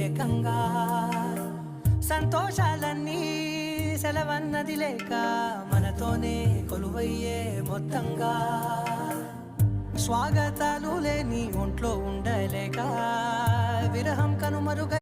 ఏకంగా సంతోషాలన్నీ సెలవన్నది లేక మనతోనే కొలువయ్యే మొత్తంగా స్వాగతాలు లేని ఒంట్లో ఉండలేక విరహం కనుమరుగ